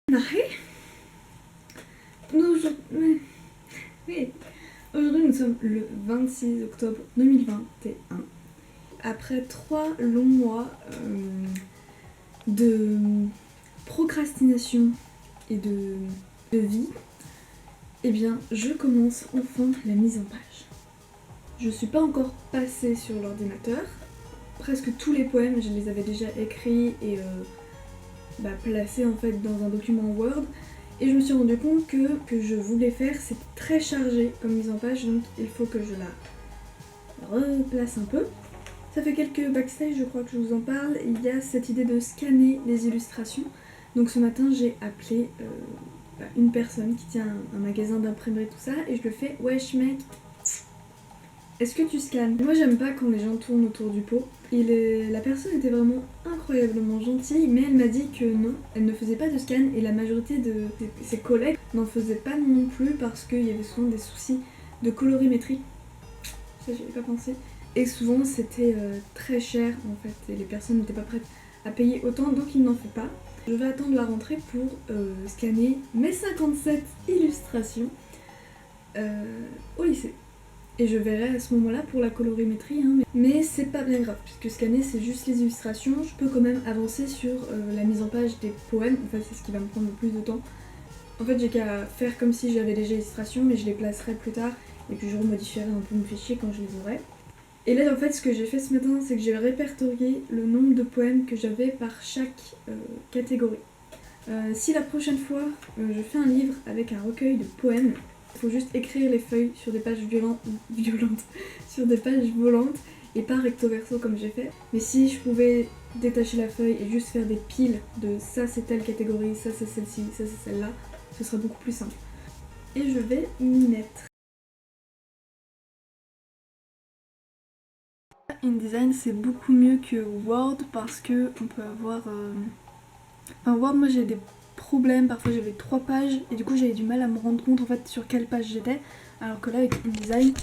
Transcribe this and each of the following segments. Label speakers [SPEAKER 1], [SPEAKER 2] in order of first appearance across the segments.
[SPEAKER 1] Marie, aujourd'hui nous sommes le 26 octobre 2021. Après 3 longs mois de procrastination et de vie, eh bien je commence enfin la mise en page. Je suis pas encore passée sur l'ordinateur. Presque tous les poèmes, je les avais déjà écrits et placés en fait dans un document Word. Et je me suis rendu compte que je voulais faire, c'est très chargé comme mise en page, donc il faut que je la replace un peu. Ça fait quelques backstage, je crois que je vous en parle. Il y a cette idée de scanner les illustrations. Donc ce matin, j'ai appelé une personne qui tient un magasin d'imprimerie, tout ça, et je lui fais « Wesh mec, est-ce que tu scannes ?» Moi j'aime pas quand les gens tournent autour du pot. La personne était vraiment incroyablement gentille, mais elle m'a dit que non, elle ne faisait pas de scan et la majorité de ses collègues n'en faisaient pas non plus parce qu'il y avait souvent des soucis de colorimétrie. Ça j'y avais pas pensé. Et souvent c'était très cher en fait, et les personnes n'étaient pas prêtes à payer autant, donc ils n'en font pas. Je vais attendre la rentrée pour scanner mes 57 illustrations au lycée. Et je verrai à ce moment-là pour la colorimétrie, hein, mais c'est pas bien grave, puisque scanner c'est juste les illustrations. Je peux quand même avancer sur la mise en page des poèmes, en fait c'est ce qui va me prendre le plus de temps. En fait j'ai qu'à faire comme si j'avais déjà les illustrations, mais je les placerai plus tard, et puis je remodifierai un peu mon fichier quand je les aurai. Et là en fait ce que j'ai fait ce matin, c'est que j'ai répertorié le nombre de poèmes que j'avais par chaque catégorie. Si la prochaine fois je fais un livre avec un recueil de poèmes, il faut juste écrire les feuilles sur des pages violentes, sur des pages volantes et pas recto verso comme j'ai fait. Mais si je pouvais détacher la feuille et juste faire des piles de ça c'est telle catégorie, ça c'est celle-ci, ça c'est celle-là, ce serait beaucoup plus simple. Et je vais m'y mettre. InDesign c'est beaucoup mieux que Word parce que on peut avoir... Enfin Word moi j'ai des problème, parfois j'avais 3 pages et du coup j'avais du mal à me rendre compte en fait sur quelle page j'étais, alors que là avec InDesign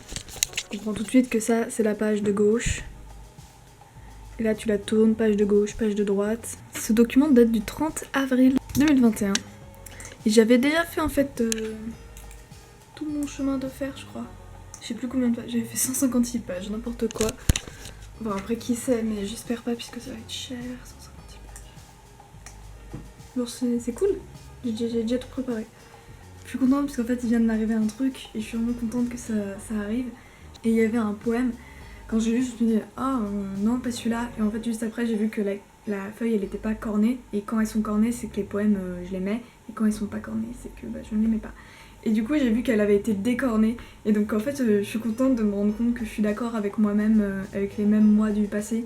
[SPEAKER 1] je comprends tout de suite que ça c'est la page de gauche et là tu la tournes, page de gauche, page de droite. Ce document date du 30 avril 2021 et j'avais déjà fait en fait tout mon chemin de fer je crois, je sais plus combien de pages, j'avais fait 156 pages, n'importe quoi. Bon après qui sait, mais j'espère pas puisque ça va être cher. Bon, c'est cool, j'ai déjà tout préparé. Je suis contente parce qu'en fait il vient de m'arriver un truc et je suis vraiment contente que ça arrive. Et il y avait un poème, quand j'ai lu je me suis dit oh non pas celui-là, et en fait juste après j'ai vu que la feuille elle était pas cornée, et quand elles sont cornées c'est que les poèmes je les mets, et quand elles sont pas cornées c'est que je ne les mets pas. Et du coup j'ai vu qu'elle avait été décornée, et donc en fait je suis contente de me rendre compte que je suis d'accord avec moi-même, avec les mêmes mois du passé.